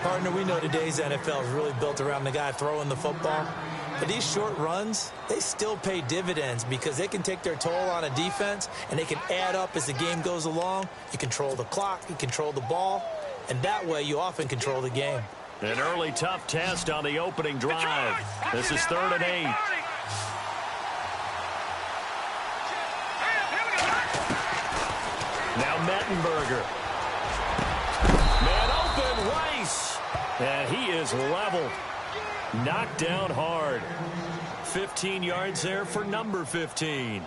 Partner, we know today's NFL is really built around the guy throwing the football. But these short runs, they still pay dividends because they can take their toll on a defense, and they can add up as the game goes along. You control the clock, you control the ball, and that way you often control the game. An early tough test on the opening drive. This is 3rd and 8. Now Mettenberger. Man open, Rice. And he is leveled. Knocked down hard. 15 yards there for number 15.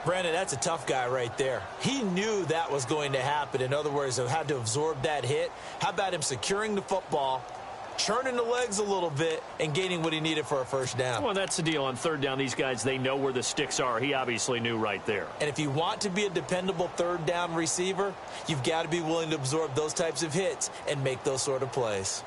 Brandon, that's a tough guy right there. He knew that was going to happen. In other words, he had to absorb that hit. How about him securing the football, churning the legs a little bit, and gaining what he needed for a first down? Well, that's the deal. On 3rd down, these guys, they know where the sticks are. He obviously knew right there. And if you want to be a dependable 3rd down receiver, you've got to be willing to absorb those types of hits and make those sort of plays.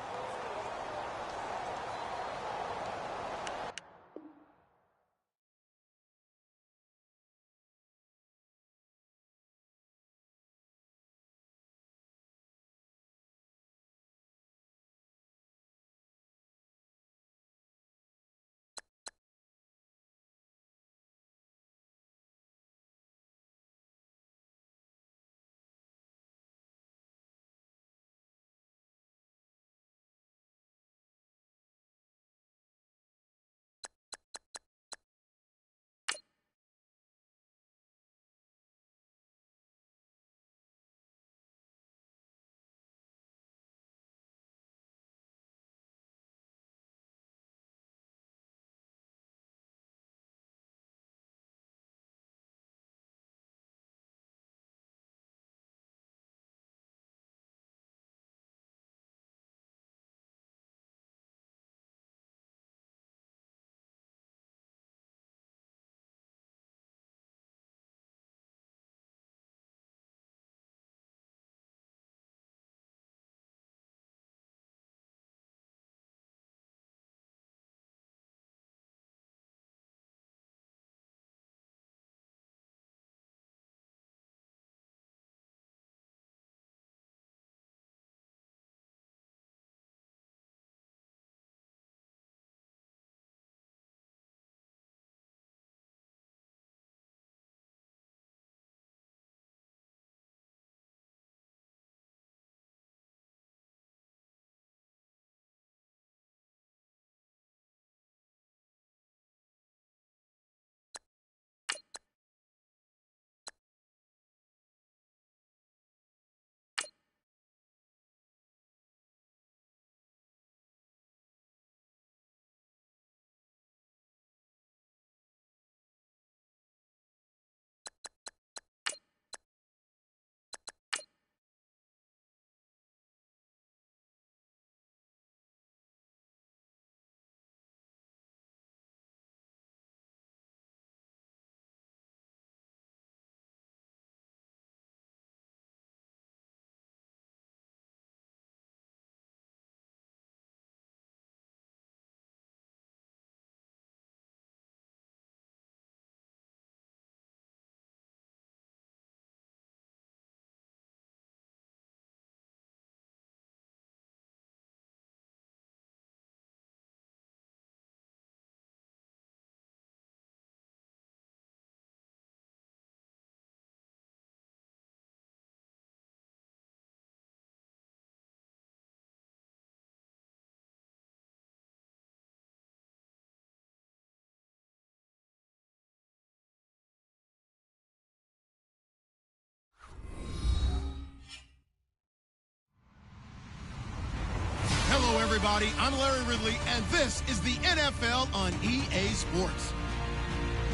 Hello, everybody. I'm Larry Ridley, and this is the NFL on EA Sports.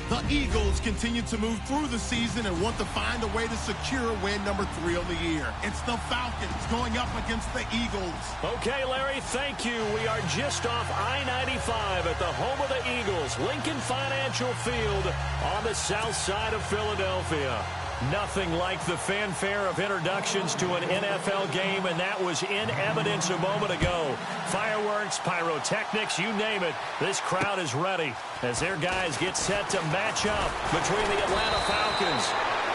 The Eagles continue to move through the season and want to find a way to secure win number 3 on the year. It's the Falcons going up against the Eagles. Okay, Larry, thank you. We are just off I-95 at the home of the Eagles, Lincoln Financial Field on the south side of Philadelphia. Nothing like the fanfare of introductions to an NFL game, and that was in evidence a moment ago. Fireworks, pyrotechnics, you name it. This crowd is ready as their guys get set to match up between the Atlanta Falcons.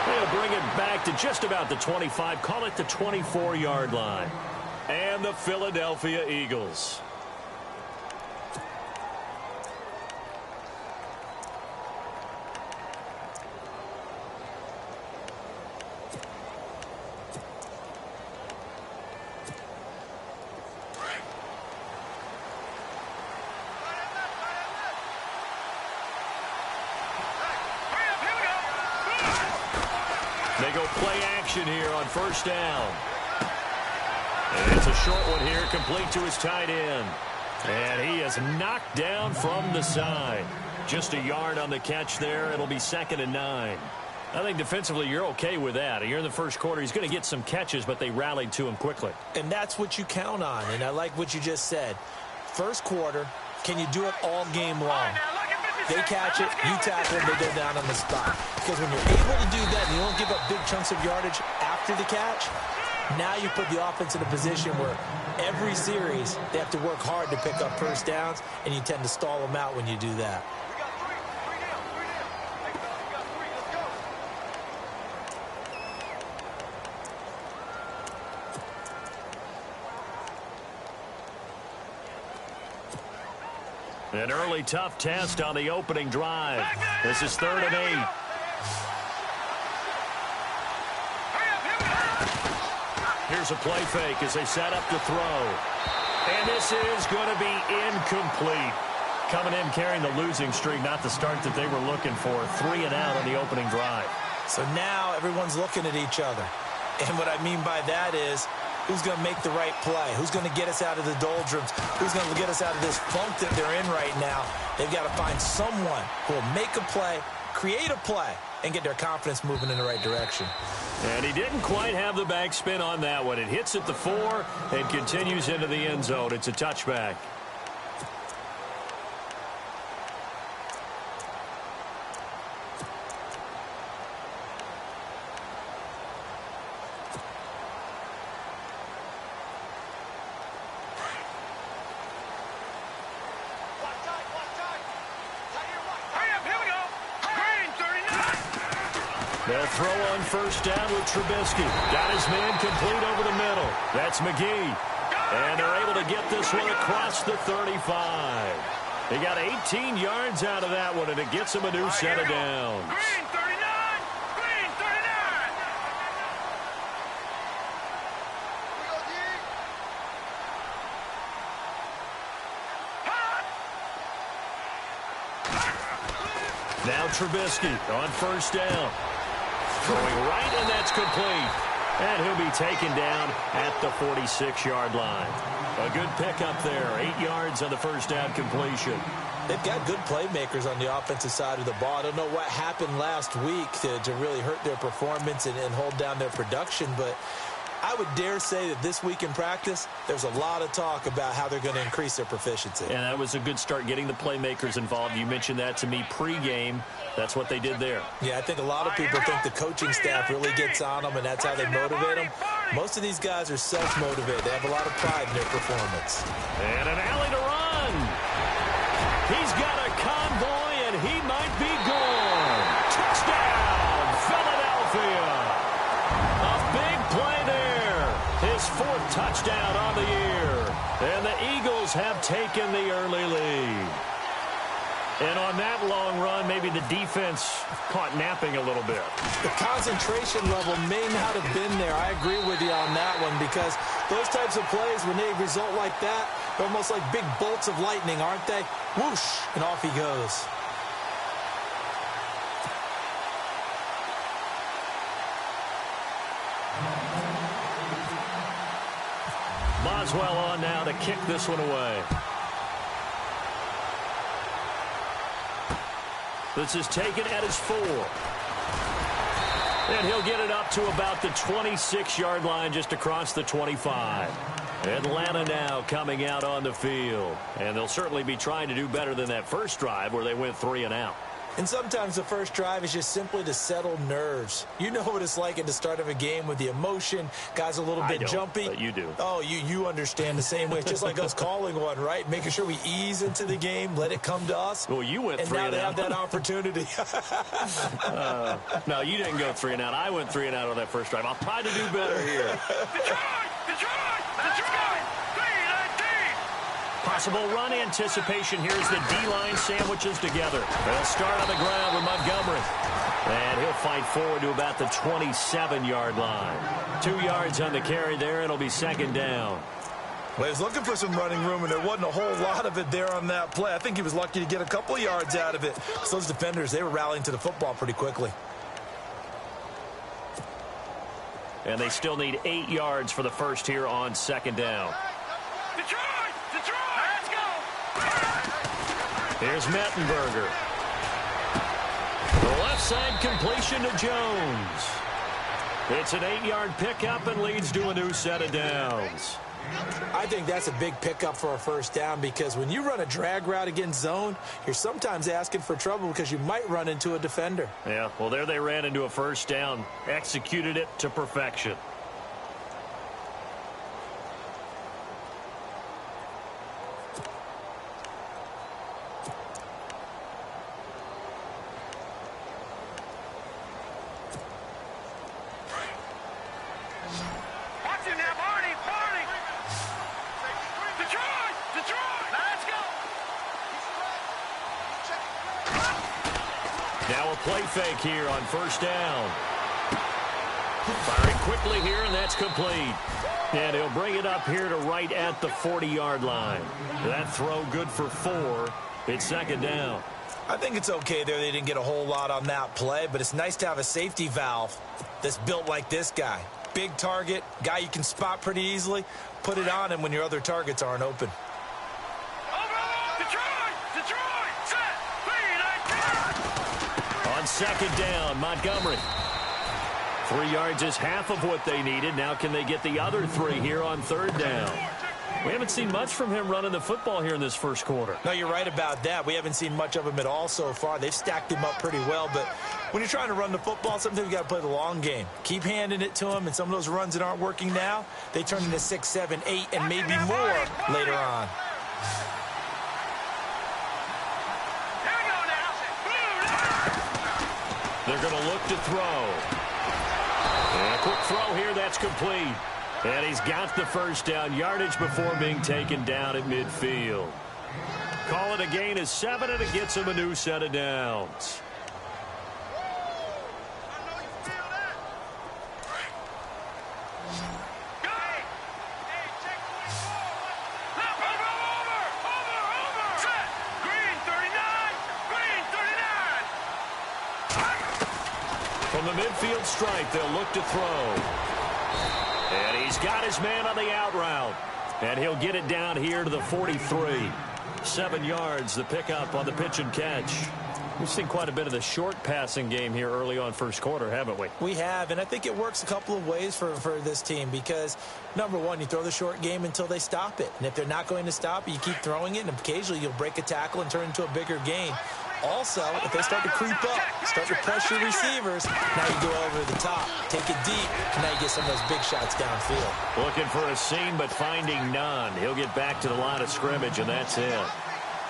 They'll bring it back to just about the 25, call it the 24-yard line. and the Philadelphia Eagles. They go play action here on first down. And it's a short one here, complete to his tight end. And he is knocked down from the side. Just a yard on the catch there. It'll be 2nd and 9. I think defensively you're okay with that. You're in the first quarter. He's going to get some catches, but they rallied to him quickly. And that's what you count on. And I like what you just said. First quarter, can you do it all game long? They catch it, you tackle them, they go down on the spot. Because when you're able to do that and you don't give up big chunks of yardage after the catch, now you put the offense in a position where every series they have to work hard to pick up first downs, and you tend to stall them out when you do that. An early tough test on the opening drive. This is 3rd and 8. Here's a play fake as they set up to throw. And this is going to be incomplete. Coming in carrying the losing streak, not the start that they were looking for. 3 and out on the opening drive. So now everyone's looking at each other. And what I mean by that is, who's going to make the right play? Who's going to get us out of the doldrums? Who's going to get us out of this funk that they're in right now? They've got to find someone who will make a play, create a play, and get their confidence moving in the right direction. And he didn't quite have the backspin on that one. It hits at the 4 and continues into the end zone. It's a touchback. They'll throw on first down with Trubisky. Got his man complete over the middle. That's McGee. And they're able to get this one across the 35. They got 18 yards out of that one, and it gets them a new set of downs. Green 39! Green 39! Now Trubisky on first down. Throwing right, and that's complete. And he'll be taken down at the 46-yard line. A good pickup there. 8 yards on the first down completion. They've got good playmakers on the offensive side of the ball. I don't know what happened last week to really hurt their performance and hold down their production, but I would dare say that this week in practice, there's a lot of talk about how they're going to increase their proficiency. And that was a good start, getting the playmakers involved. You mentioned that to me pregame. That's what they did there. Yeah, I think a lot of people think the coaching staff really gets on them, and that's how they motivate them. Most of these guys are self-motivated. They have a lot of pride in their performance. And an alley to run. He's got a convoy, and he might be gone. Touchdown, Philadelphia. A big play there. His 4th touchdown on the year. And the Eagles have taken the early lead. And on that long run, maybe the defense caught napping a little bit. The concentration level may not have been there. I agree with you on that one, because those types of plays, when they result like that, they're almost like big bolts of lightning, aren't they? Whoosh, and off he goes. Boswell on now to kick this one away. This is taken at his 4. And he'll get it up to about the 26-yard line, just across the 25. Atlanta now coming out on the field. And they'll certainly be trying to do better than that first drive where they went 3 and out. And sometimes the first drive is just simply to settle nerves. You know what it's like at the start of a game with the emotion. Guys a little bit jumpy. But you do. Oh, you understand the same way. It's just like us calling one, right? Making sure we ease into the game, let it come to us. Well, you went 3 and out. And now they have that opportunity. No, you didn't go 3 and out. I went 3 and out on that first drive. I'll try to do better here. Detroit! Detroit! Let's go! Possible run anticipation here as the D-line sandwiches together. They'll start on the ground with Montgomery. And he'll fight forward to about the 27-yard line. 2 yards on the carry there. It'll be second down. Well, he was looking for some running room, and there wasn't a whole lot of it there on that play. I think he was lucky to get a couple of yards out of it. So those defenders, they were rallying to the football pretty quickly. And they still need 8 yards for the first here on second down. Detroit! Detroit! Let's go! Here's Mettenberger. The left side completion to Jones. It's an 8-yard pickup and leads to a new set of downs. I think that's a big pickup for a first down because when you run a drag route against zone, you're sometimes asking for trouble because you might run into a defender. Yeah, well, there they ran into a first down, executed it to perfection. Watch it now, Barney! Barney! Detroit! Detroit! Let's go! Now a play fake here on first down. Firing quickly here, and that's complete. And he'll bring it up here to right at the 40-yard line. That throw good for 4. It's second down. I think it's okay there. They didn't get a whole lot on that play, but it's nice to have a safety valve that's built like this guy. Big target, guy you can spot pretty easily. Put it on him when your other targets aren't open. Detroit! Detroit! Set! Clean! On second down, Montgomery. 3 yards is half of what they needed. Now can they get the other 3 here on third down? We haven't seen much from him running the football here in this first quarter. No, you're right about that. We haven't seen much of him at all so far. They've stacked him up pretty well, but when you're trying to run the football, sometimes you got to play the long game. Keep handing it to him, and some of those runs that aren't working now, they turn into 6, 7, 8, and maybe more later on. Here we go now! They're going to look to throw. And a quick throw here, that's complete. And he's got the first down, yardage before being taken down at midfield. Call it a gain of 7, and it gets him a new set of downs. From the midfield stripe, they'll look to throw. And he's got his man on the out route. And he'll get it down here to the 43. 7 yards, the pickup on the pitch and catch. We've seen quite a bit of the short passing game here early on first quarter, haven't we? We have, and I think it works a couple of ways for this team because, number one, you throw the short game until they stop it. And if they're not going to stop it, you keep throwing it, and occasionally you'll break a tackle and turn it into a bigger gain. Also, if they start to creep up, start to pressure receivers, now you go over the top, take it deep, and now you get some of those big shots downfield. Looking for a seam, but finding none. He'll get back to the line of scrimmage, and that's it.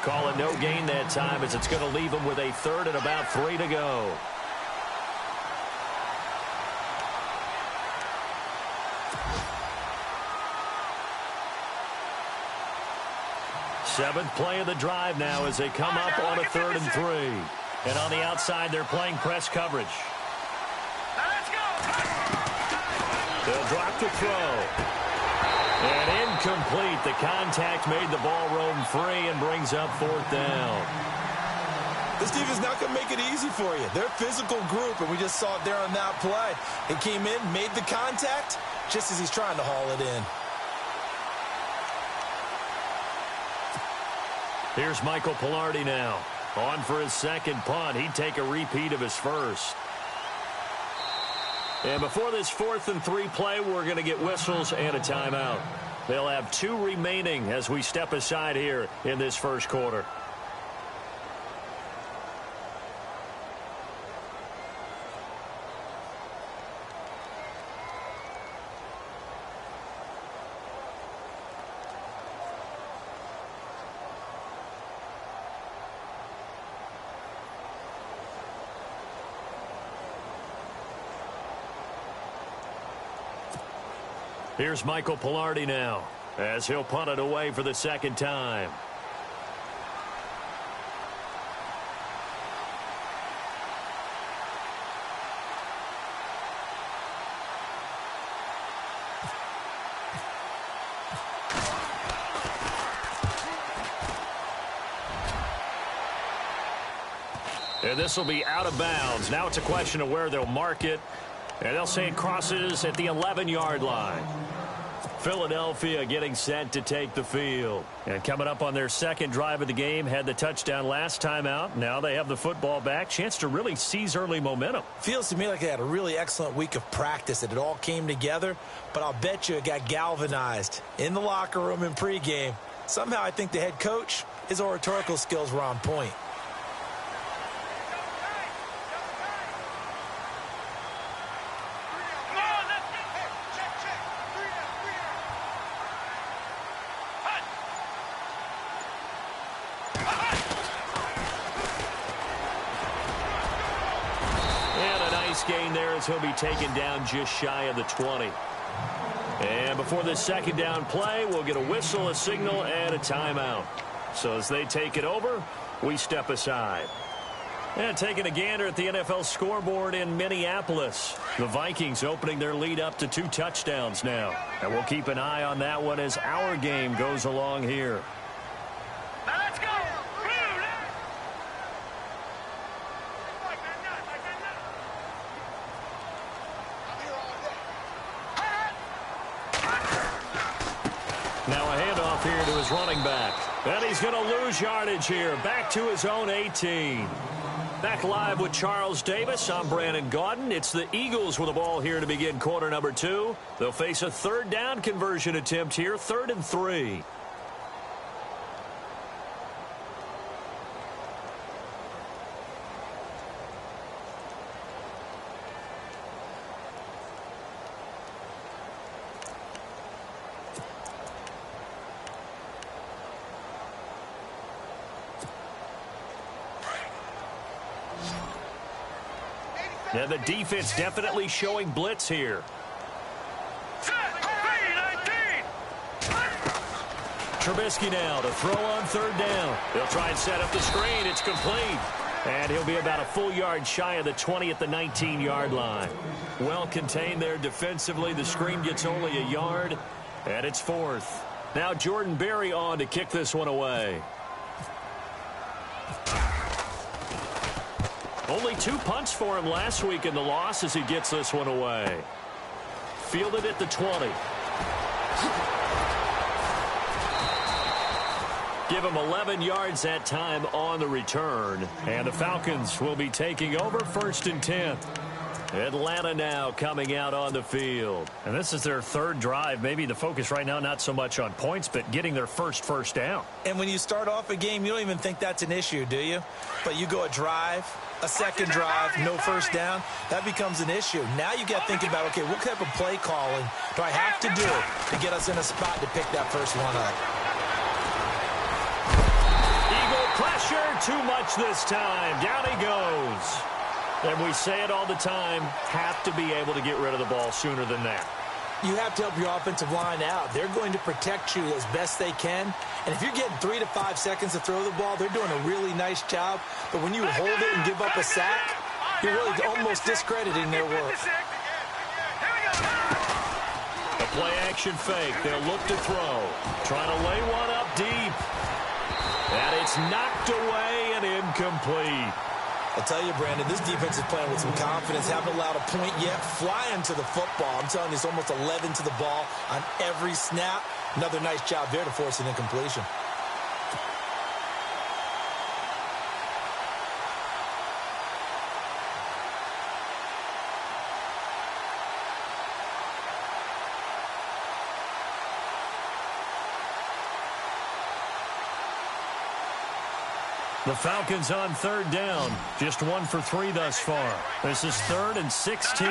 Call it no gain that time as it's going to leave him with a third and about 3 to go. Seventh play of the drive now as they come up on a 3rd and 3. And on the outside, they're playing press coverage. Let's go! They'll drop the throw. And incomplete. The contact made the ball roam free and brings up 4th down. This team is not going to make it easy for you. They're a physical group, and we just saw it there on that play. He came in, made the contact, just as he's trying to haul it in. Here's Michael Pilardi now. On for his second punt. He'd take a repeat of his first. And before this 4th and 3 play, we're going to get whistles and a timeout. They'll have 2 remaining as we step aside here in this first quarter. Here's Michael Pilardi now. as he'll punt it away for the second time. And this will be out of bounds. Now it's a question of where they'll mark it. And they'll say it crosses at the 11-yard line. Philadelphia getting set to take the field. And coming up on their second drive of the game, had the touchdown last time out. Now they have the football back. Chance to really seize early momentum. Feels to me like they had a really excellent week of practice, that it all came together. But I'll bet you it got galvanized in the locker room in pregame. Somehow I think the head coach, his oratorical skills were on point. Gain there as he'll be taken down just shy of the 20. And before this second down play, we'll get a whistle, a signal, and a timeout. So as they take it over, we step aside. And taking a gander at the NFL scoreboard in Minneapolis. The Vikings opening their lead up to 2 touchdowns now. And we'll keep an eye on that one as our game goes along here. Let's go! Now a handoff here to his running back. And he's going to lose yardage here. Back to his own 18. Back live with Charles Davis. I'm Brandon Gaudin. It's the Eagles with the ball here to begin quarter number 2. They'll face a third down conversion attempt here, 3rd and 3. And the defense definitely showing blitz here. Trubisky now to throw on third down. They'll try and set up the screen. It's complete. And he'll be about a full yard shy of the 20 at the 19-yard line. Well contained there defensively. The screen gets only a yard, and it's 4th. Now Jordan Berry on to kick this one away. Only 2 punts for him last week in the loss as he gets this one away. Fielded at the 20. Give him 11 yards that time on the return. And the Falcons will be taking over 1st and 10. Atlanta now coming out on the field. And this is their 3rd drive. Maybe the focus right now not so much on points, but getting their first down. And when you start off a game, you don't even think that's an issue, do you? But you go a drive, a second drive, no first down, that becomes an issue. Now you got to think about, okay, what type of play calling do I have to do to get us in a spot to pick that first one up? Eagle pressure, too much this time. Down he goes. And we say it all the time, have to be able to get rid of the ball sooner than that. You have to help your offensive line out. They're going to protect you as best they can. And if you're getting 3 to 5 seconds to throw the ball, they're doing a really nice job. But when you hold it and give up a sack, you're really almost discrediting their work. A play-action fake. They'll look to throw. Trying to lay one up deep. And it's knocked away and incomplete. I'll tell you, Brandon, this defense is playing with some confidence. Haven't allowed a point yet. Flying to the football. I'm telling you, it's almost 11 to the ball on every snap. Another nice job there to force an incompletion. The Falcons on 3rd down. Just 1 for 3 thus far. This is 3rd and 16.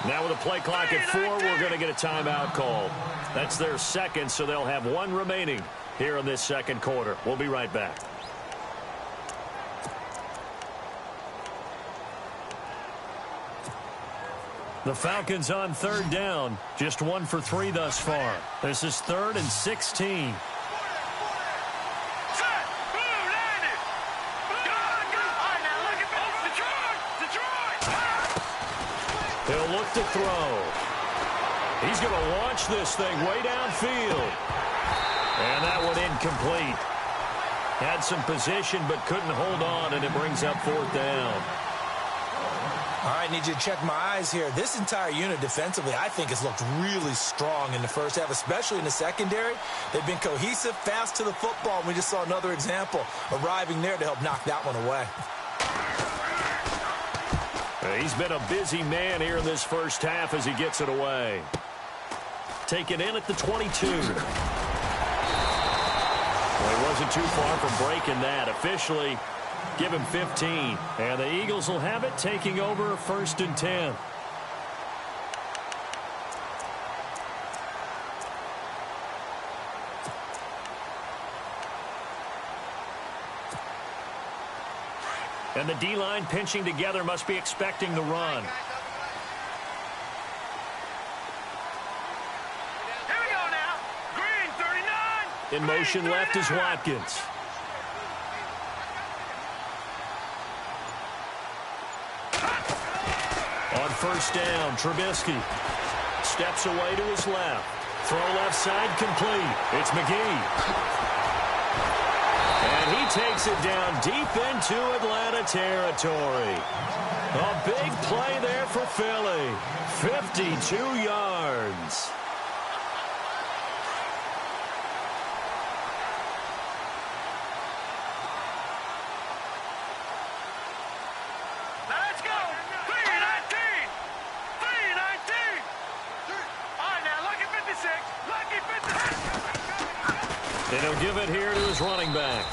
Now with a play clock at 4, we're going to get a timeout called. That's their second, so they'll have 1 remaining here in this second quarter. We'll be right back. The Falcons on third down. Just 1 for 3 thus far. This is 3rd and 16. He'll look to throw. He's going to launch this thing way downfield. And that one incomplete. Had some position but couldn't hold on, and it brings up 4th down. All right, need you to check my eyes here. This entire unit defensively, I think, has looked really strong in the first half, especially in the secondary. They've been cohesive, fast to the football, and we just saw another example arriving there to help knock that one away. He's been a busy man here in this first half as he gets it away. Taken in at the 22. Well, he wasn't too far from breaking that. Officially, give him 15. And the Eagles will have it, taking over 1st and 10. And the D-line pinching together, must be expecting the run. Here we go now. Green, 39. In motion left is Watkins. On 1st down, Trubisky steps away to his left. Throw left side complete. It's McGee. And he takes it down deep into Atlanta territory. A big play there for Philly. 52 yards. Let's go. 319. 319. All right, now, lucky 56. Lucky 56. And he'll give it here to his running back.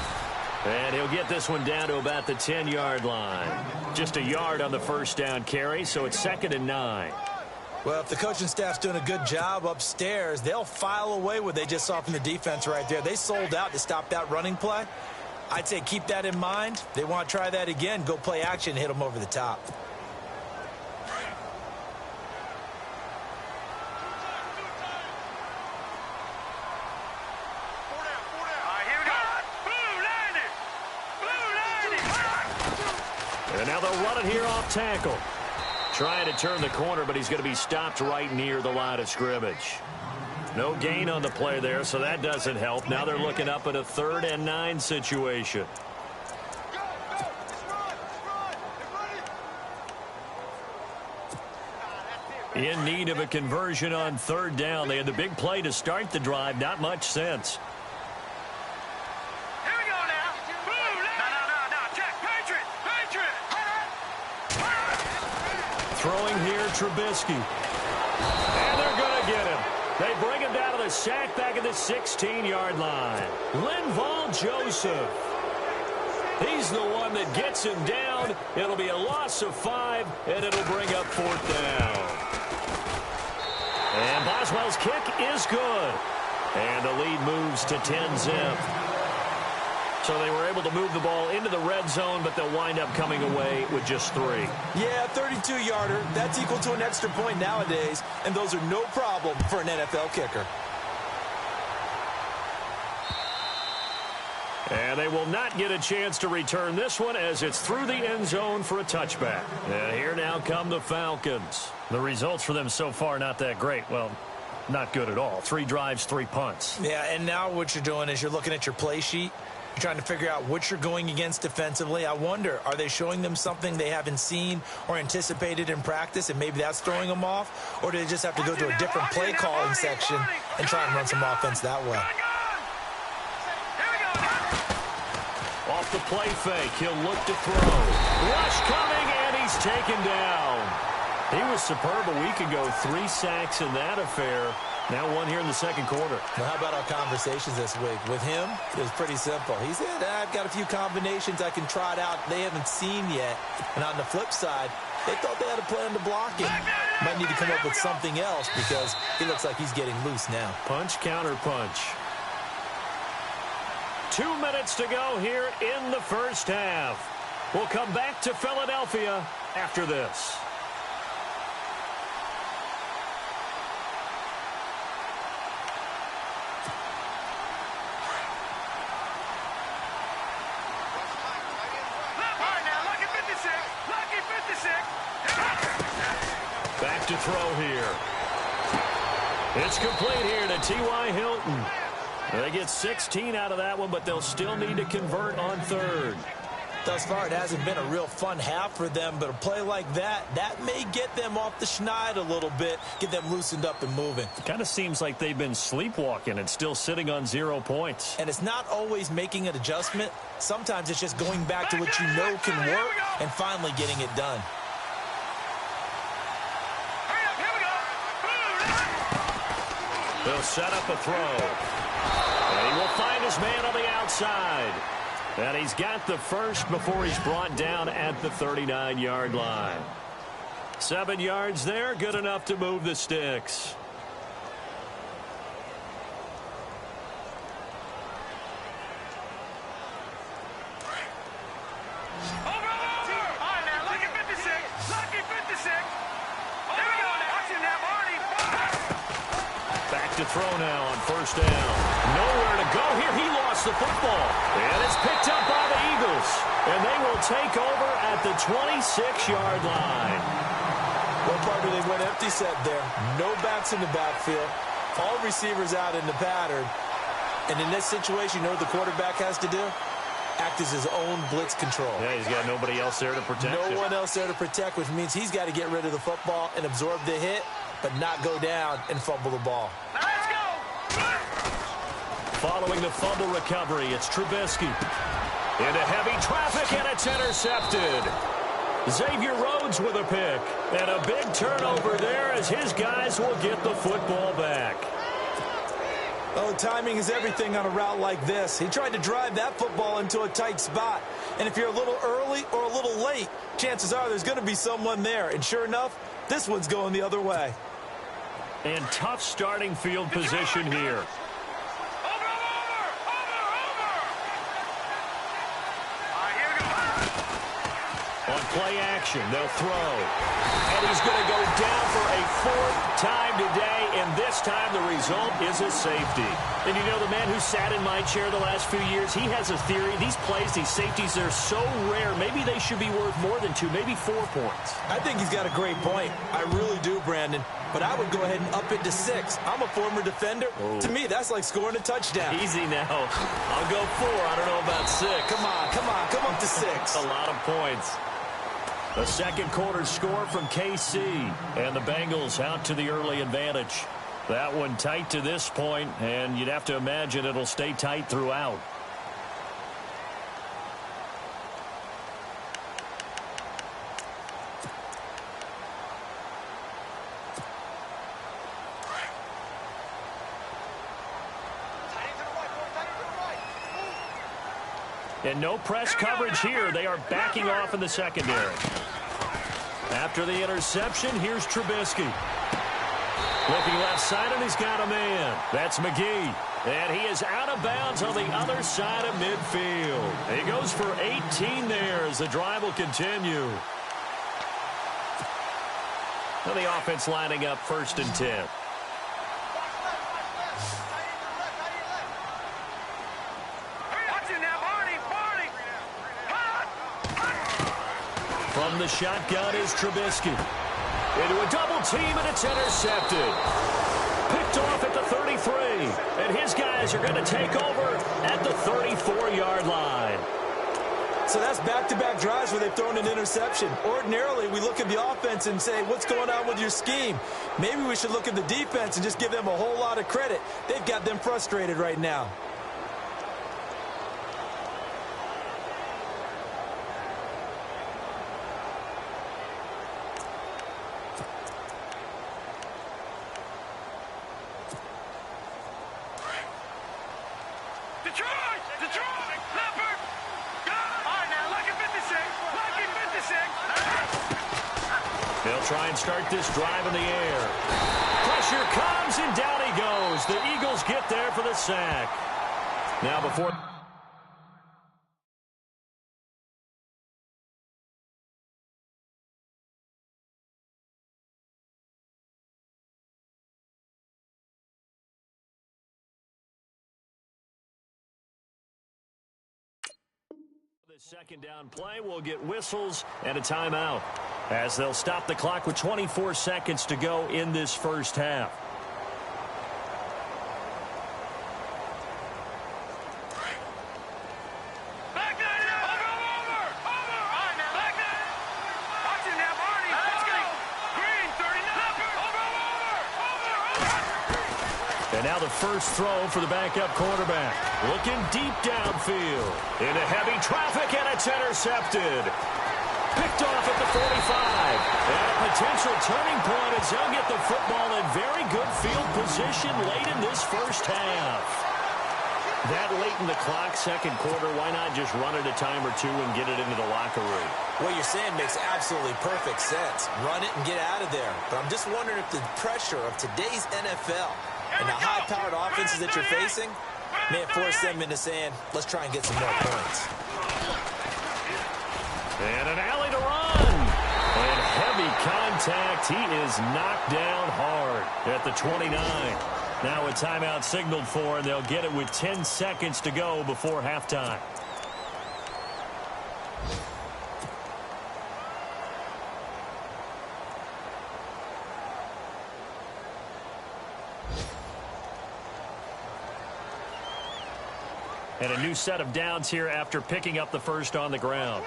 And he'll get this one down to about the 10-yard line. Just a yard on the 1st down carry, so it's 2nd and 9. Well, if the coaching staff's doing a good job upstairs, they'll file away what they just saw from the defense right there. They sold out to stop that running play. I'd say keep that in mind. They want to try that again. Go play action, hit them over the top. And now they'll run it here off tackle. Trying to turn the corner, but he's going to be stopped right near the line of scrimmage. No gain on the play there, so that doesn't help. Now they're looking up at a 3rd and 9 situation. In need of a conversion on 3rd down. They had the big play to start the drive. Not much sense. Throwing here, Trubisky. And they're going to get him. They bring him down to the sack back at the 16-yard line. Linval Joseph. He's the one that gets him down. It'll be a loss of 5, and it'll bring up 4th down. And Boswell's kick is good. And the lead moves to 10-zip. So they were able to move the ball into the red zone, but they'll wind up coming away with just 3. Yeah, 32-yarder. That's equal to an extra point nowadays, and those are no problem for an NFL kicker. And they will not get a chance to return this one as it's through the end zone for a touchback. And here now come the Falcons. The results for them so far not that great. Well, not good at all. 3 drives, 3 punts. Yeah, and now what you're doing is you're looking at your play sheet. You're trying to figure out what you're going against defensively. I wonder, are they showing them something they haven't seen or anticipated in practice, and maybe that's throwing them off? Or do they just have to go to a different play calling section and try and run some offense that way? Off the play fake, he'll look to throw. Rush coming, and he's taken down. He was superb a week ago. 3 sacks in that affair. Now 1 here in the 2nd quarter. Well, how about our conversations this week? With him, it was pretty simple. He said, I've got a few combinations I can try it out they haven't seen yet. And on the flip side, they thought they had a plan to block him. Might need to come up with something else because he looks like he's getting loose now. Punch, counter punch. 2 minutes to go here in the first half. We'll come back to Philadelphia after this. to throw here. It's complete here to T.Y. Hilton. They get 16 out of that one, but they'll still need to convert on third. Thus far, it hasn't been a real fun half for them, but a play like that may get them off the schneid a little bit, get them loosened up and moving. Kind of seems like they've been sleepwalking and still sitting on 0 points. And it's not always making an adjustment. Sometimes it's just going back to what you know can work and finally getting it done. They'll set up a throw. And he will find his man on the outside. And he's got the first before he's brought down at the 39-yard line. 7 yards there, good enough to move the sticks. To throw now on first down. Nowhere to go here. He lost the football. And it's picked up by the Eagles. And they will take over at the 26-yard line. What part do they went empty set there? No backs in the backfield. All receivers out in the pattern. And in this situation, you know what the quarterback has to do? Act as his own blitz control. Yeah, he's got nobody else there to protect him. No one else there to protect, which means he's got to get rid of the football and absorb the hit, but not go down and fumble the ball. Let's go! Following the fumble recovery, it's Trubisky. Into heavy traffic, and it's intercepted. Xavier Rhodes with a pick. And a big turnover there as his guys will get the football back. Oh, timing is everything on a route like this. He tried to drive that football into a tight spot. And if you're a little early or a little late, chances are there's going to be someone there. And sure enough, this one's going the other way. And tough starting field position here. On play action, they'll throw. And he's going to go down for a 4th time today, and this time the result is a safety. And you know, the man who sat in my chair the last few years, he has a theory. These plays, these safeties, they're so rare. Maybe they should be worth more than 2, maybe 4 points. I think he's got a great point. I really do, Brandon. But I would go ahead and up it to 6. I'm a former defender. Oh. To me, that's like scoring a touchdown. Easy now. I'll go 4. I don't know about 6. Come up to 6. A lot of points. The second quarter score from KC, and the Bengals out to the early advantage. That one tight to this point, and you'd have to imagine it'll stay tight throughout. And no press coverage here. They are backing off in the secondary. After the interception, here's Trubisky. Looking left side, and he's got a man. That's McGee. And he is out of bounds on the other side of midfield. He goes for 18 there as the drive will continue. Well, the offense lining up 1st and 10. From the shotgun is Trubisky. Into a double team, and it's intercepted. Picked off at the 33. And his guys are going to take over at the 34-yard line. So that's back-to-back drives where they've thrown an interception. Ordinarily, we look at the offense and say, what's going on with your scheme? Maybe we should look at the defense and just give them a whole lot of credit. They've got them frustrated right now. They'll try and start this drive in the air. Pressure comes, and down he goes. The Eagles get there for the sack. Now before... this second down play, we'll get whistles and a timeout as they'll stop the clock with 24 seconds to go in this first half. And now the first throw for the backup quarterback. Looking deep downfield. Into heavy traffic, and it's intercepted. Picked off at the 45. And a potential turning point as they'll get the football in very good field position late in this first half. That late in the clock, second quarter, why not just run it a time or two and get it into the locker room? What you're saying makes absolutely perfect sense. Run it and get out of there. But I'm just wondering if the pressure of today's NFL and the high-powered offenses that you're facing may have forced them into saying, let's try and get some more points. And an alley to run. And heavy contact. He is knocked down hard at the 29. Now a timeout signaled for, and they'll get it with 10 seconds to go before halftime. And a new set of downs here after picking up the first on the ground.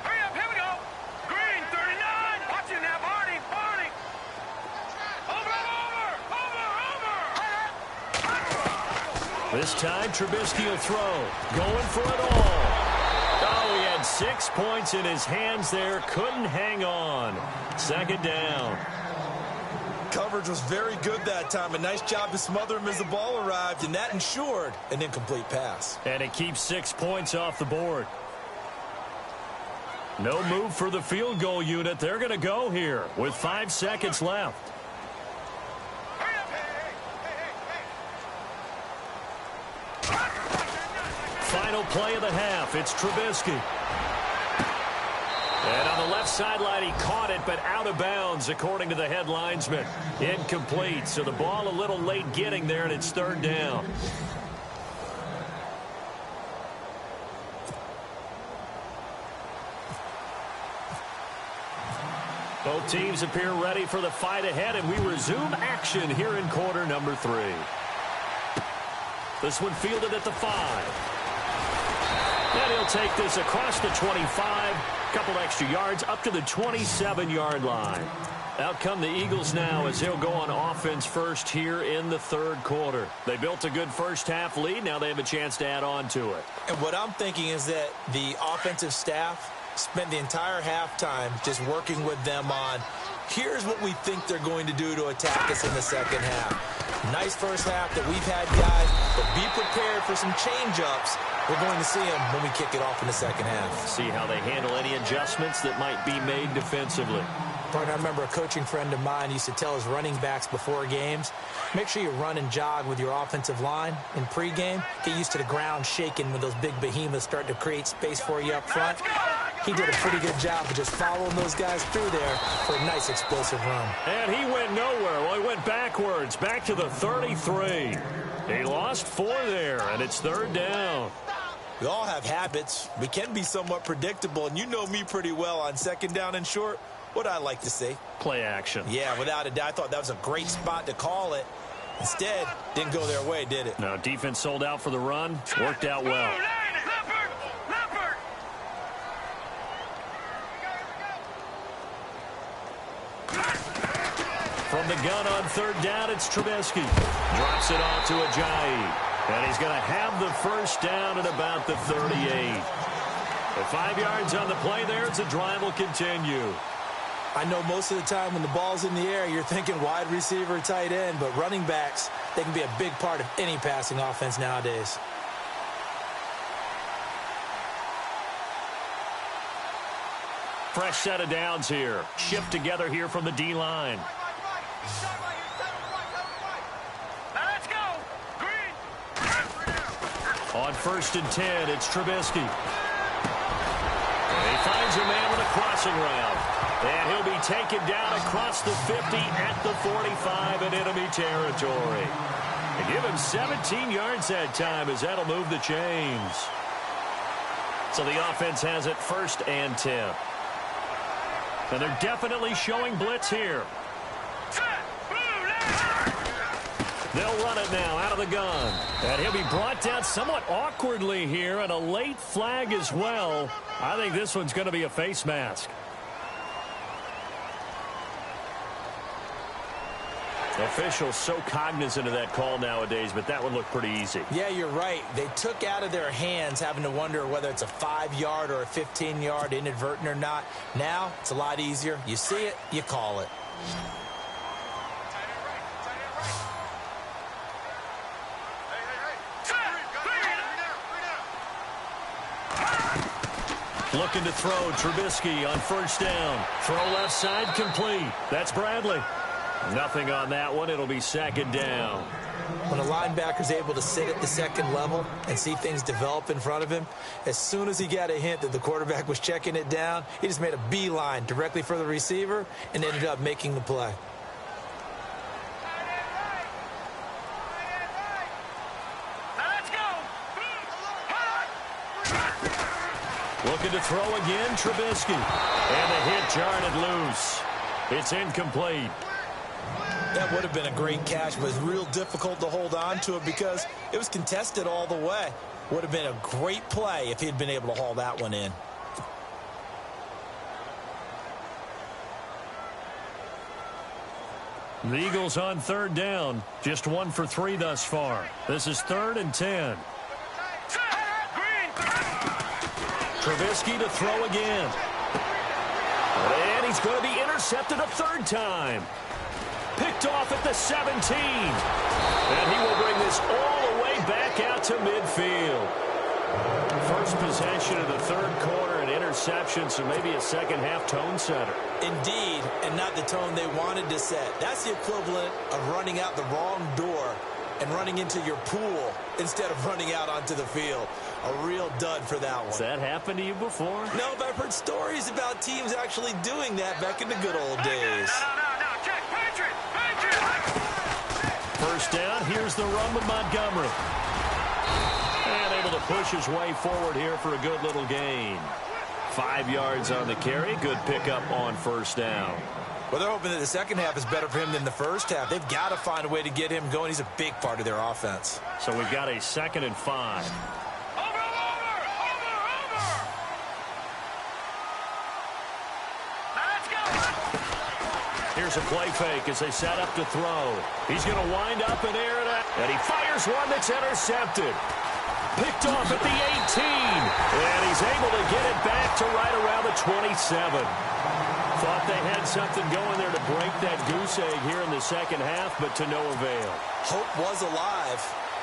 Hurry up, here we go. Green, 39. Watch it now, Barney. Over. This time, Trubisky will throw. Going for it all. Oh, he had 6 points in his hands there. Couldn't hang on. Second down. Coverage was very good that time. A nice job to smother him as the ball arrived, and that ensured an incomplete pass. And it keeps 6 points off the board. No move for the field goal unit. They're going to go here with 5 seconds left. Final play of the half. It's Trubisky. And on the left sideline, he caught it, but out of bounds, according to the head linesman. Incomplete, so the ball a little late getting there, and it's third down. Both teams appear ready for the fight ahead, and we resume action here in quarter number 3. This one fielded at the 5. And he'll take this across the 25. Couple extra yards up to the 27-yard line. Out come the Eagles now as they'll go on offense first here in the third quarter. They built a good first half lead. Now they have a chance to add on to it. And what I'm thinking is that the offensive staff spent the entire halftime just working with them on, here's what we think they're going to do to attack us in the second half. Nice first half that we've had, guys, but be prepared for some change-ups. We're going to see them when we kick it off in the second half. See how they handle any adjustments that might be made defensively. Partner, I remember a coaching friend of mine used to tell his running backs before games, make sure you run and jog with your offensive line in pregame. Get used to the ground shaking when those big behemoths start to create space for you up front. He did a pretty good job of just following those guys through there for a nice explosive run. And he went nowhere. Well, he went backwards, back to the 33. He lost 4 there, and it's third down. We all have habits. We can be somewhat predictable, and you know me pretty well on second down and short. What I like to say? Play action. Yeah, without a doubt. I thought that was a great spot to call it. Instead, didn't go their way, did it? No, defense sold out for the run. Worked out well. From the gun on third down, it's Trubisky. Drops it off to Ajayi. And he's going to have the first down at about the 38. With 5 yards on the play there, the drive will continue. I know most of the time when the ball's in the air, you're thinking wide receiver, tight end, but running backs, they can be a big part of any passing offense nowadays. Fresh set of downs here. Shift together here from the D-line. Now let's go. Green. On 1st and 10, it's Trubisky. And he finds a man with a crossing route. And he'll be taken down across the 50 at the 45 in enemy territory. They give him 17 yards that time as that'll move the chains. So the offense has it 1st and 10. And they're definitely showing blitz here. They'll run it now out of the gun. And he'll be brought down somewhat awkwardly here, and a late flag as well. I think this one's going to be a face mask. Officials so cognizant of that call nowadays, but that would look pretty easy. Yeah, you're right. They took out of their hands having to wonder whether it's a 5-yard or a 15-yard inadvertent or not. Now, it's a lot easier. You see it, you call it. Looking to throw, Trubisky on 1st down. Throw left side, complete. That's Bradley. Nothing on that one. It'll be 2nd down. When a linebacker's able to sit at the 2nd level and see things develop in front of him, as soon as he got a hint that the quarterback was checking it down, he just made a beeline directly for the receiver and ended up making the play. Looking to throw again, Trubisky. And the hit jarred it loose. It's incomplete. That would have been a great catch, but it was real difficult to hold on to it because it was contested all the way. Would have been a great play if he had been able to haul that one in. The Eagles on 3rd down. Just 1 for 3 thus far. This is 3rd and 10. Trubisky to throw again. And he's going to be intercepted a 3rd time. Picked off at the 17. And he will bring this all the way back out to midfield. First possession of the 3rd quarter, an interception, so maybe a second-half tone setter. Indeed, and not the tone they wanted to set. That's the equivalent of running out the wrong door and running into your pool instead of running out onto the field. A real dud for that one. Has that happened to you before? No, but I've heard stories about teams actually doing that back in the good old days. First down, here's the run with Montgomery. And able to push his way forward here for a good little gain. 5 yards on the carry. Good pickup on 1st down. Well, they're hoping that the second half is better for him than the first half. They've got to find a way to get him going. He's a big part of their offense. So we've got a 2nd and 5. Here's a play fake as they set up to throw. He's going to wind up and air it out. And he fires one that's intercepted. Picked off at the 18. And he's able to get it back to right around the 27. Thought they had something going there to break that goose egg here in the second half, but to no avail. Hope was alive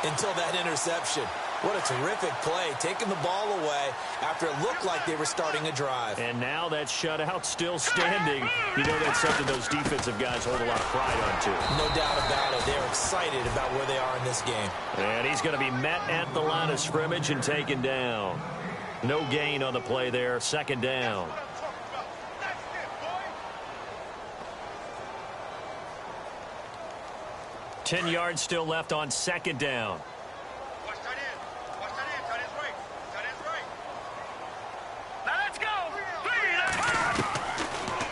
until that interception. What a terrific play, taking the ball away after it looked like they were starting a drive. And now that shutout still standing. You know that's something those defensive guys hold a lot of pride on, too. No doubt about it. They're excited about where they are in this game. And he's going to be met at the line of scrimmage and taken down. No gain on the play there. 2nd down. Ten yards still left on 2nd down.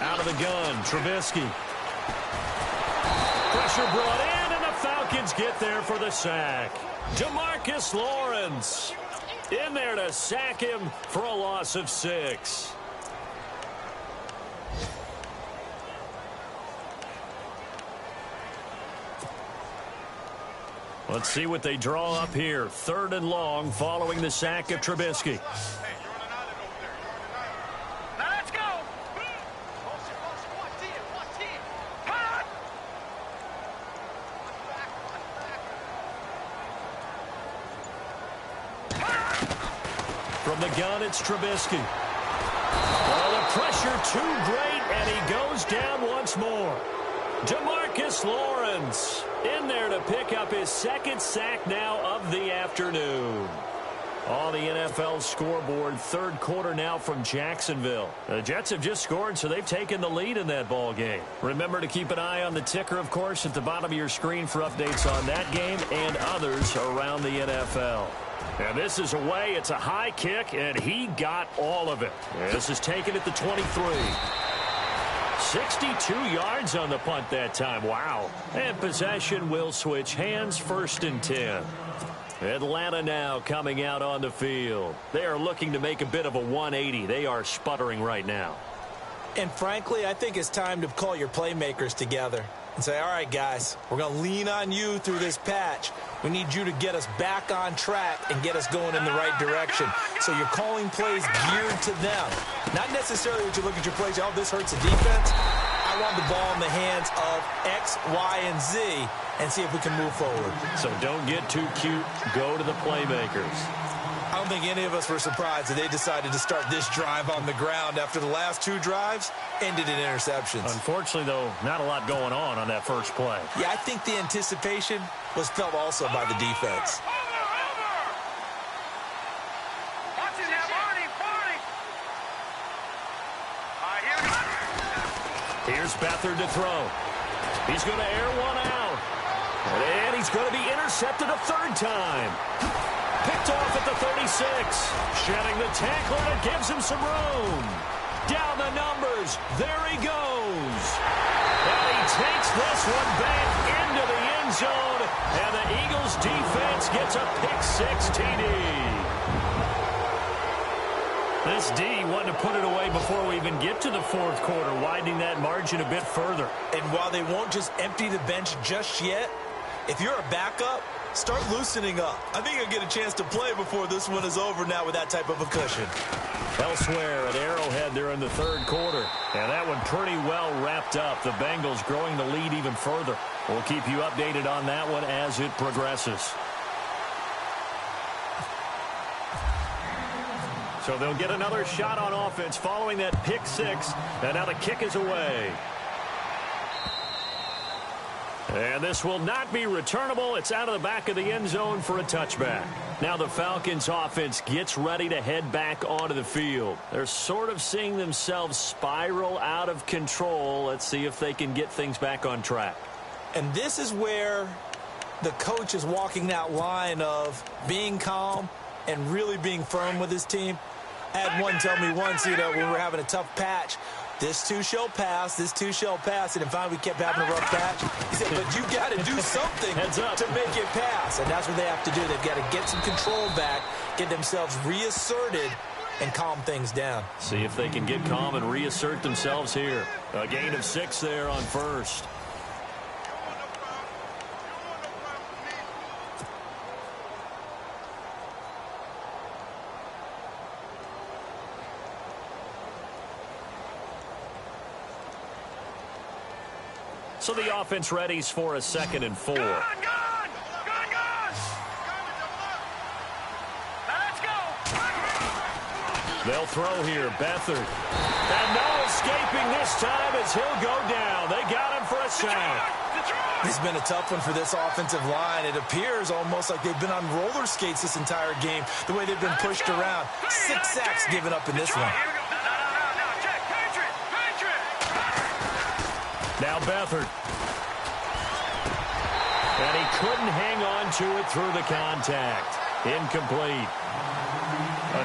Out of the gun, Trubisky. Pressure brought in, and the Falcons get there for the sack. DeMarcus Lawrence in there to sack him for a loss of 6. Let's see what they draw up here. 3rd and long following the sack of Trubisky. Let's go. From the gun, it's Trubisky. Well, the pressure too great, and he goes down once more. DeMarcus Lawrence in there to pick up his 2nd sack now of the afternoon. On the NFL scoreboard, third quarter now from Jacksonville. The Jets have just scored, so they've taken the lead in that ball game. Remember to keep an eye on the ticker, of course, at the bottom of your screen for updates on that game and others around the NFL. And this is away. It's a high kick, and he got all of it. This is taken at the 23. 62 yards on the punt that time. Wow. And possession will switch hands, 1st and 10. Atlanta now coming out on the field. They are looking to make a bit of a 180. They are sputtering right now. And frankly, I think it's time to call your playmakers together and say, all right, guys, we're going to lean on you through this patch. We need you to get us back on track and get us going in the right direction. So you're calling plays geared to them. Not necessarily that you look at your plays, oh, this hurts the defense. I want the ball in the hands of X, Y, and Z and see if we can move forward. So don't get too cute. Go to the playmakers. I don't think any of us were surprised that they decided to start this drive on the ground after the last 2 drives ended in interceptions. Unfortunately, though, not a lot going on that first play. Yeah, I think the anticipation was felt also by the defense. Here's Beathard to throw. He's going to air one out. And he's going to be intercepted a 3rd time. Picked off at the 36. Shedding the tackler that gives him some room. Down the numbers. There he goes. And he takes this one back into the end zone. And the Eagles defense gets a pick-6 TD. This D wanted to put it away before we even get to the 4th quarter, widening that margin a bit further. And while they won't just empty the bench just yet, if you're a backup, start loosening up. I think you'll get a chance to play before this one is over now with that type of a cushion. Elsewhere at Arrowhead there in the 3rd quarter. And that one pretty well wrapped up. The Bengals growing the lead even further. We'll keep you updated on that one as it progresses. So they'll get another shot on offense following that pick-6. And now the kick is away. And this will not be returnable. It's out of the back of the end zone for a touchback. Now the Falcons offense gets ready to head back onto the field. They're sort of seeing themselves spiral out of control. Let's see if they can get things back on track. And this is where the coach is walking that line of being calm and really being firm with his team. I had one tell me once, when we were having a tough patch, this too shall pass, this too shall pass, and finally we kept having a rough patch. He said, but you got to do something to make it pass, and that's what they have to do. They've got to get some control back, get themselves reasserted, and calm things down. See if they can get calm and reassert themselves here. A gain of 6 there on 1st. So the offense readies for a 2nd and 4. Good! Let's go! They'll throw here, Beathard. And no escaping this time as he'll go down. They got him for a sack. It's been a tough one for this offensive line. It appears almost like they've been on roller skates this entire game, the way they've been pushed around. 6 sacks given up in this one. Now Beathard. And he couldn't hang on to it through the contact. Incomplete.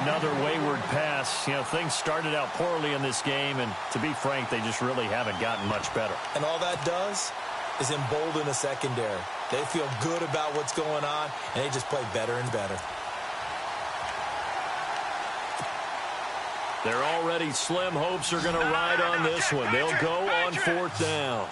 Another wayward pass. Things started out poorly in this game, and to be frank, they just really haven't gotten much better. And all that does is embolden a secondary. They feel good about what's going on, and they just play better and better. Their already slim hopes are going to ride on this one. They'll go on 4th down.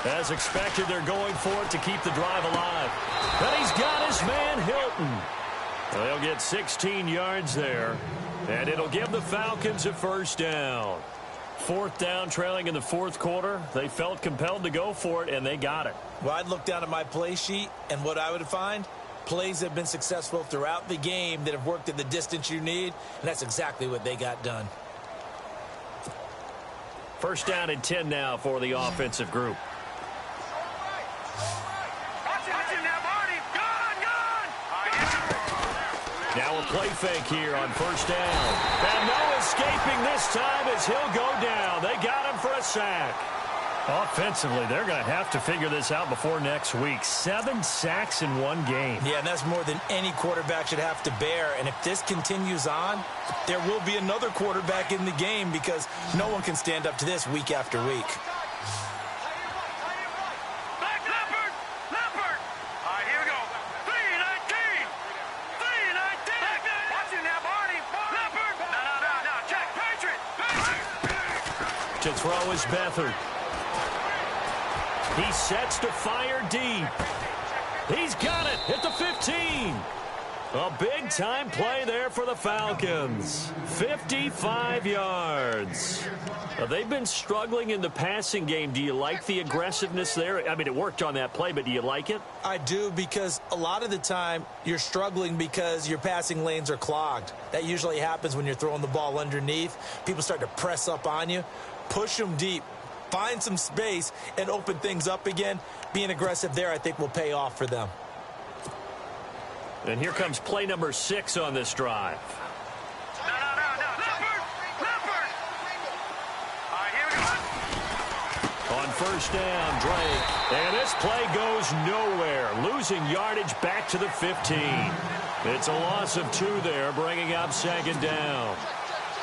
As expected, they're going for it to keep the drive alive. But he's got his man, Hilton. They'll get 16 yards there, and it'll give the Falcons a 1st down. 4th down, trailing in the 4th quarter. They felt compelled to go for it, and they got it. Well, I'd look down at my play sheet, and what I would find, plays have been successful throughout the game that have worked at the distance you need, and that's exactly what they got done. 1st down and 10 now for the offensive group. Watch it now, Marty. Now a play fake here on first down. And no escaping this time as he'll go down. They got him for a sack. Offensively, they're going to have to figure this out before next week. 7 sacks in one game. Yeah, and that's more than any quarterback should have to bear. And if this continues on, there will be another quarterback in the game because no one can stand up to this week after week. To throw is Beathard. He sets to fire deep. He's got it at the 15. A big-time play there for the Falcons. 55 yards. They've been struggling in the passing game. Do you like the aggressiveness there? I mean, it worked on that play, but do you like it? I do, because a lot of the time you're struggling because your passing lanes are clogged. That usually happens when you're throwing the ball underneath. People start to press up on you. Push them deep. Find some space and open things up again. Being aggressive there, I think, will pay off for them. And here comes play number 6 on this drive. On first down, Drake. And this play goes nowhere. Losing yardage back to the 15. It's a loss of 2 there, bringing up second down.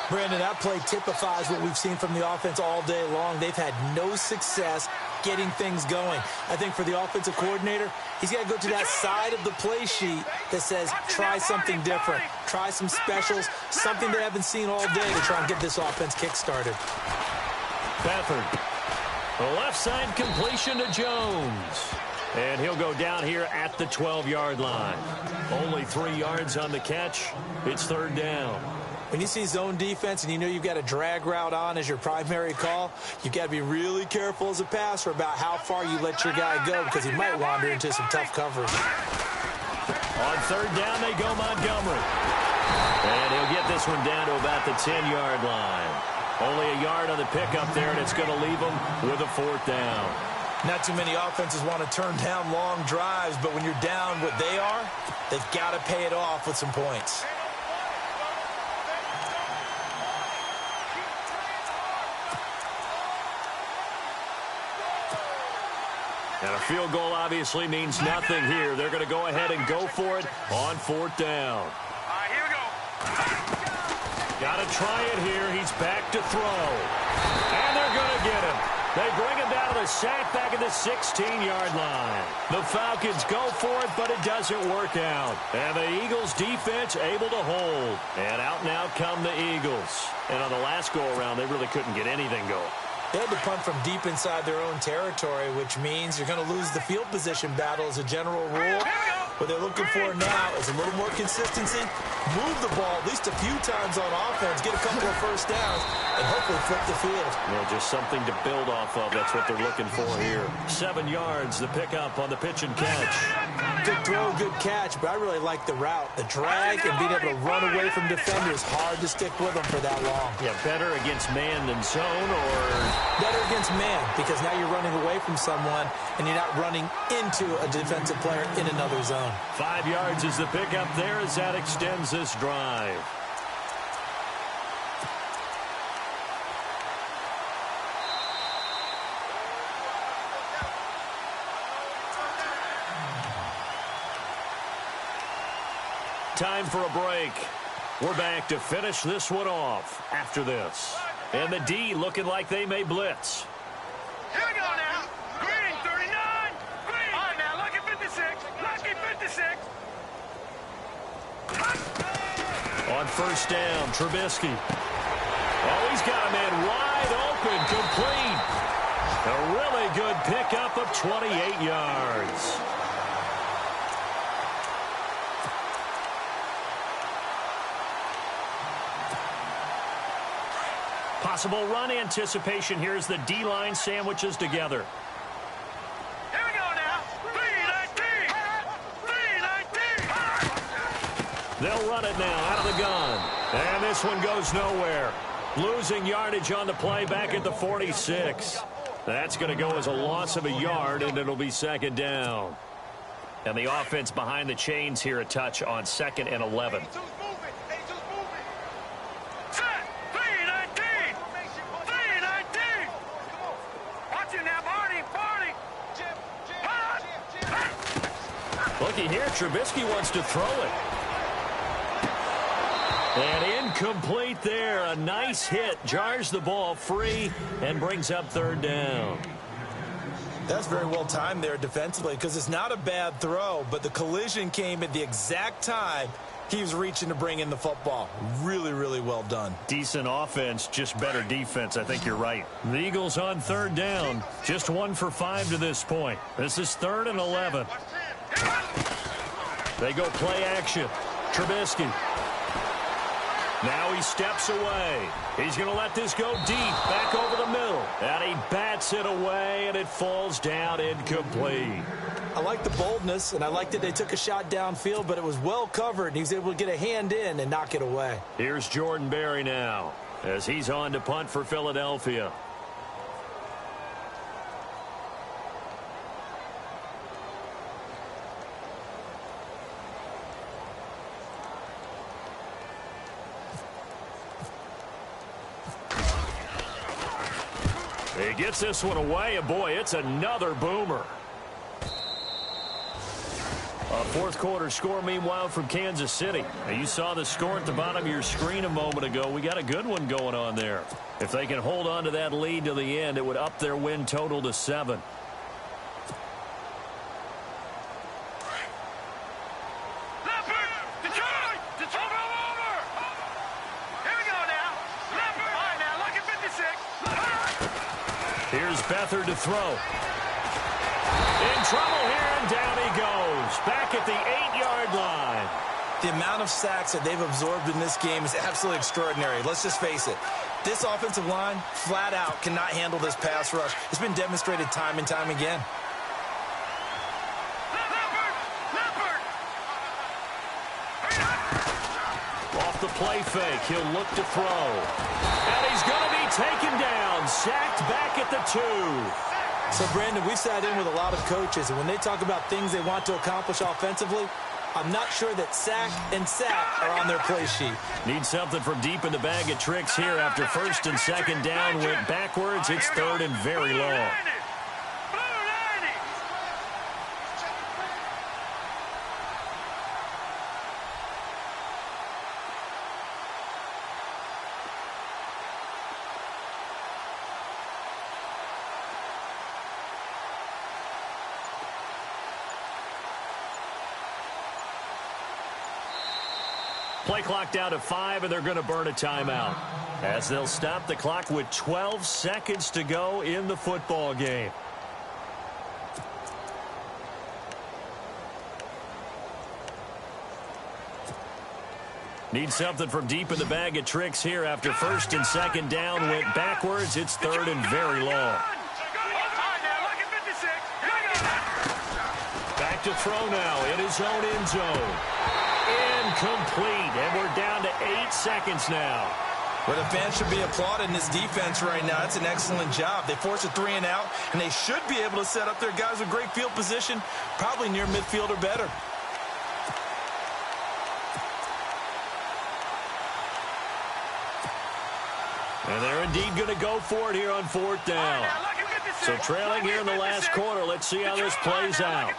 Brandon, that play typifies what we've seen from the offense all day long. They've had no success getting things going. I think for the offensive coordinator, he's got to go to that side of the play sheet that says try something different. Try some specials, something they haven't seen all day to try and get this offense kick-started. Beathard. The left side completion to Jones. And he'll go down here at the 12-yard line. Only 3 yards on the catch. It's third down. When you see zone defense and you know you've got a drag route on as your primary call, you've got to be really careful as a passer about how far you let your guy go because he might wander into some tough coverage. On third down, they go Montgomery. And he'll get this one down to about the 10-yard line. Only a yard on the pickup there, and it's going to leave him with a 4th down. Not too many offenses want to turn down long drives, but when you're down what they are, they've got to pay it off with some points. And a field goal obviously means nothing here. They're going to go ahead and go for it on 4th down. All right, here we go. Got to try it here. He's back to throw. And they're going to get him. They bring him down to the sack back at the 16-yard line. The Falcons go for it, but it doesn't work out. And the Eagles defense able to hold. And out now come the Eagles. And on the last go-around, they really couldn't get anything going. They had to punt from deep inside their own territory, which means you're going to lose the field position battle as a general rule. What they're looking for now is a little more consistency, move the ball at least a few times on offense, get a couple of first downs, and hopefully flip the field. Yeah, just something to build off of. That's what they're looking for here. 7 yards, the pickup on the pitch and catch. Good throw, good catch, but I really like the route. The drag and being able to run away from defenders, hard to stick with them for that long. Yeah, better against man than zone, or better against man, because now you're running away from someone and you're not running into a defensive player in another zone. 5 yards is the pickup there as that extends this drive. Time for a break. We're back to finish this one off after this. And the D looking like they may blitz. Here we go now. Green, 39. Green. All right, now, lucky 56. Lucky 56. On first down, Trubisky. Oh, he's got a man wide open, complete. A really good pickup of 28 yards. Possible run anticipation here as the D-line sandwiches together. Here we go now. 319. 319. They'll run it now out of the gun. And this one goes nowhere. Losing yardage on the play back at the 46. That's going to go as a loss of a yard, and it'll be second down. And the offense behind the chains here a touch on 2nd and 11. Looky here, Trubisky wants to throw it. And incomplete there. A nice hit. Jars the ball free and brings up 3rd down. That's very well timed there defensively because it's not a bad throw, but the collision came at the exact time he was reaching to bring in the football. Really, really well done. Decent offense, just better defense. I think you're right. The Eagles on 3rd down. Just 1 for 5 to this point. This is 3rd and 11. They go play action. Trubisky. Now he steps away. He's going to let this go deep, back over the middle. And he bats it away, and it falls down incomplete. I like the boldness, and I like that they took a shot downfield, but it was well covered, and he was able to get a hand in and knock it away. Here's Jordan Berry now as he's on to punt for Philadelphia. He gets this one away, and boy, it's another boomer. A 4th quarter score, meanwhile, from Kansas City. Now, you saw the score at the bottom of your screen a moment ago. We got a good one going on there. If they can hold on to that lead to the end, it would up their win total to 7. Here's Beathard to throw. In trouble here, and down he goes. Back at the 8-yard line. The amount of sacks that they've absorbed in this game is absolutely extraordinary. Let's just face it. This offensive line, flat out, cannot handle this pass rush. It's been demonstrated time and time again. Off the play fake, he'll look to throw. And he's going to be taken down, sacked back at the 2. So, Brandon, we've sat in with a lot of coaches, and when they talk about things they want to accomplish offensively, I'm not sure that sack and sack are on their play sheet. Need something from deep in the bag of tricks here after 1st and 2nd down. Went backwards. It's 3rd and very long. Play clock down to 5, and they're going to burn a timeout as they'll stop the clock with 12 seconds to go in the football game. Need something from deep in the bag of tricks here after 1st and 2nd down. Went backwards. It's 3rd and very long. Back to throw now in his own end zone. Incomplete, and we're down to 8 seconds now. Well, the fans should be applauding this defense right now. It's an excellent job. They force a 3 and out, and they should be able to set up their guys with great field position, probably near midfield or better. And they're indeed going to go for it here on 4th down. So trailing here in the last quarter. Let's see how this plays out.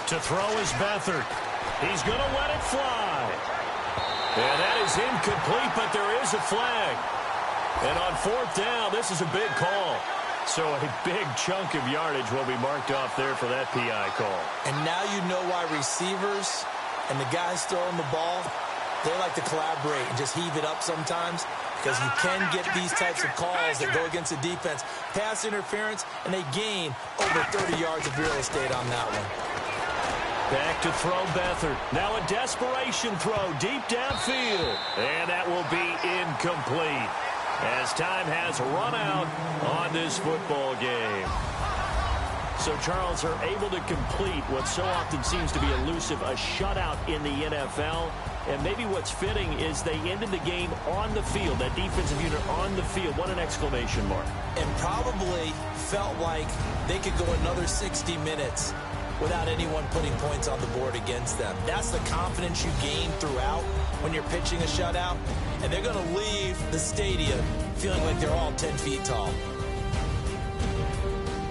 To throw is Beathard. He's going to let it fly. And that is incomplete, but there is a flag. And on 4th down, this is a big call. So a big chunk of yardage will be marked off there for that PI call. And now you know why receivers and the guys throwing the ball, they like to collaborate and just heave it up sometimes, because you can get these types of calls that go against the defense. Pass interference, and they gain over 30 yards of real estate on that one. Back to throw Beathard. Now a desperation throw deep downfield. And that will be incomplete as time has run out on this football game. So, Charles, are able to complete what so often seems to be elusive, a shutout in the NFL. And maybe what's fitting is they ended the game on the field, that defensive unit on the field. What an exclamation mark. And probably felt like they could go another 60 minutes without anyone putting points on the board against them. That's the confidence you gain throughout when you're pitching a shutout. And they're going to leave the stadium feeling like they're all 10 feet tall.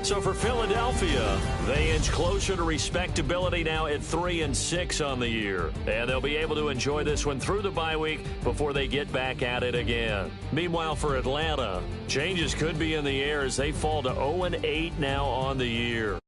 So for Philadelphia, they inch closer to respectability now at 3-6 on the year. And they'll be able to enjoy this one through the bye week before they get back at it again. Meanwhile, for Atlanta, changes could be in the air as they fall to 0-8 now on the year.